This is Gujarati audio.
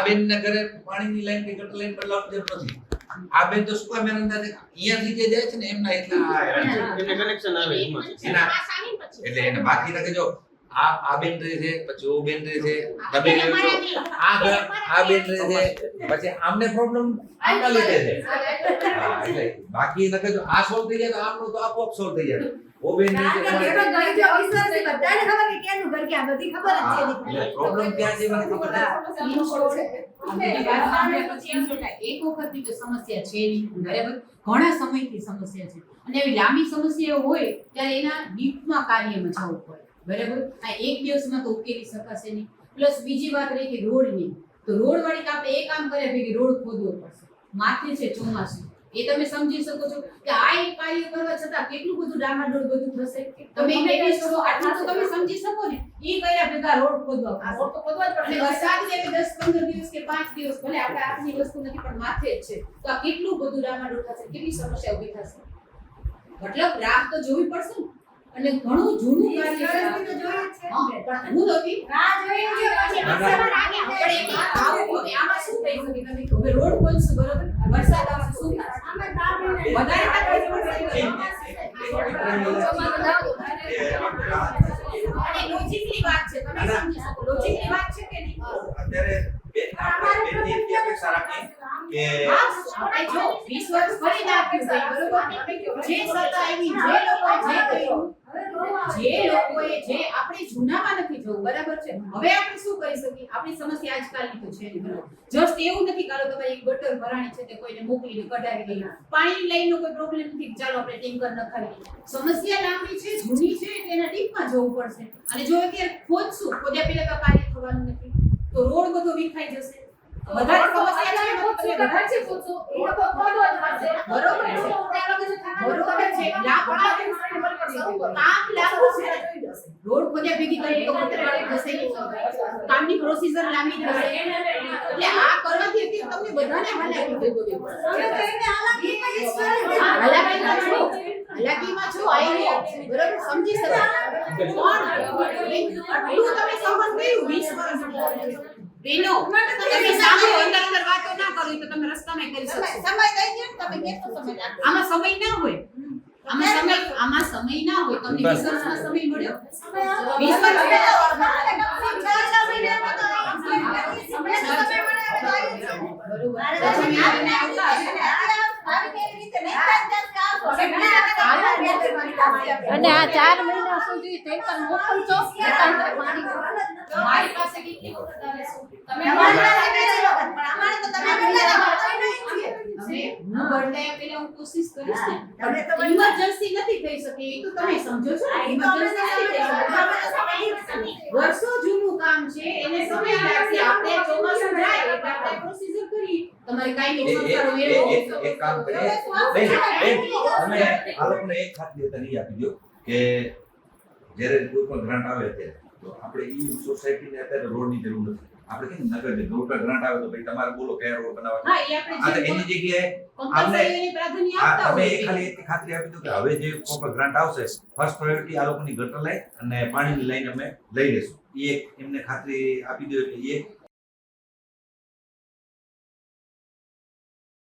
બેન ના ઘરે પાણીની લાઈન કે ગટર લાઈન બદલાવવાની જરૂર નથી. આ બેન તો શું મેન અંદાજે અહીંયાથી જે જાય છે ને એમના એટલા એને કનેક્શન આવે એમાં એના એટલે એને બાકીના કે જો આ બેન રહે છે, પછી ઓ બેન રહે છે, તમે આ બેન રહે છે, પછી આમને પ્રોબ્લેમ આના લીધે છે. એટલે બાકી નકે જો આ સોલ્વ થઈ જાય તો આમનો તો આપોઆપ સોલ્વ થઈ જાય. ઓ બેન રહે છે પ્રોબ્લેમ ક્યાં છે મને ખબર નથી. એક વખતની તો સમસ્યા છે નહીં, બરાબર, ઘણા સમયથી સમસ્યા છે અને એવી લાંબી સમસ્યા હોય ત્યારે એના ડીપમાં કાર્યમાં જવું પડે, બરાબર. આ એક દિવસમાં તો ઉકેલી શકાશે નહીં. પ્લસ બીજી વાત રહી કે રોડની, તો રોડ વાળી આપણે એ કામ કર્યા ભેગી રોડ ખોદવો પડશે. માથે છે ચોમાસું, એ તમે સમજી શકો છો કે આ એક કાર્ય કરવા છતાં કેટલું બધું ડામાડોળ બધું થશે. તમે આટલું તો તમે સમજી શકો ને, એ કર્યા ભેગા રોડ ખોદવા પડશે. રોડ તો ખોદવા જ પડશે. વરસાદ ને 10-15 દિવસ કે 5 દિવસ ભલે આપણે આપની વસ્તુ નથી પણ માથે જ છે, તો આ કેટલું બધું ડામાડોળ થશે, કેટલી સમસ્યા ઊભી થશે. મતલબ રાહ તો જોવી પડશે ને. અને ઘણું જૂનું કાર્ય છે. પણ હું નથી રાહ જોઈએ છે પછી વરસાદ આગે આપણે આમાં શું થઈ શકે. તમે હવે રોડ ખોલશું, બરોબર, વરસાદ આવશે, શું થશે? વધારે અને લોજિકલી વાત છે, તમે સમજી શકો. લોજિકલી વાત છે કે નહીં? અત્યારે બેનની અપેક્ષા રાખી કે આપણે જો 20 વર્ષ ફરી નાખ્યું છે, બરોબર, જે સત્તા આવી, જે લોકોએ જે કર્યું, જે લોકોએ જે આપણે જૂનામાં નથી જવું, બરાબર છે. હવે આપણે શું કરી શકીએ? આપણી સમસ્યા આજકાલની તો છે નહીં, બરાબર. જસ્ટ એવું નથી કાલો તમારી એક ગટર ભરાણી છે તે કોઈને મોકલીને કઢાવી દઈએ. પાણીની લાઈનનો કોઈ પ્રોબ્લેમ નથી, ચાલો આપણે ટેન્કર નખાવીએ. સમસ્યા લાંબી છે, જૂની છે, તેના ડીપમાં જવું પડશે. અને જો અત્યારે ખોદશું, ખોદ્યા પહેલા તો કાર્ય થવાનું નથી, તો રોડ બધો વિખાઈ જશે. વધારે સમસ્યા છે, તમે વધારે છે ખોદશો, એ તો ખોદવો જ પડશે, બરોબર છે. બરોબર છે, કામ લાગુ છે. રોડ ખોદ્યા ભેગી કરી તો થશે નહીં, કામની પ્રોસીજર લાંબી થશે. એટલે આ કરવાથી તમને બધાને હાલાકી થઈ ગઈ. હાલાકીમાં છો, આઈ બરોબર, સમજી શકાય. પણ આટલું તમે સહન કર્યું 20 વર્ષ. બેનો, તમે સાંભળો, અંદર વાતો ના કરો તો તમે રસ્તામાં કરી શકશો. સમય દઈ દો, તમે કેટલો સમય લાગશે? આમાં સમય ના હોય, આમાં સમય ના હોય. તમને 20 વર્ષનો સમય મળ્યો, 20 વર્ષ અને આ 4 મહિના સુધી ટેન્કર મોકલશો પાણી મારી પાસે કેટલી વખત આવે છે? તમે હું બર્થડે પેલા હું કોશિશ કરીશ ને. ઇમરજન્સી નથી થઈ શકે, એ તો તમે સમજો છો. ઇમરજન્સી નથી થઈ શકે. વર્ષો જૂનું કામ છે, એને સમય લાગશે. આપણે ચોમાસું જાય એટલે આપણે પ્રોસીજર કરી. તમારે કાઈ નહીં સંસારો મેળવો. એક કામ કરીએ બેન, તમે આ લોકોને એક ખાતરી તની આપી દો કે જ્યારે કોઈ પણ ગ્રાન્ટ આવે ત્યારે તો આપણે ઈ સોસાયટીને અત્યારે રોડની જરૂર નથી. આપણે કેમ નગર જે રોડ ગ્રાન્ટ આવે તો ભાઈ તમારે બોલો કયા રોડ બનાવવા. હા, એ આપણે એની જગ્યાએ કમ્પલ્સરી પ્રાધાન્ય આપતા તમે હોય. ખાલી એક ખાતરી આપી દો કે હવે જે કોઈ ગ્રાન્ટ આવશે ફર્સ્ટ પ્રાયોરિટી આ લોકોની ગટર લાઈન અને પાણીની લાઈન અમે લઈ લેશું. એ એક એમને ખાતરી આપી દો કે એ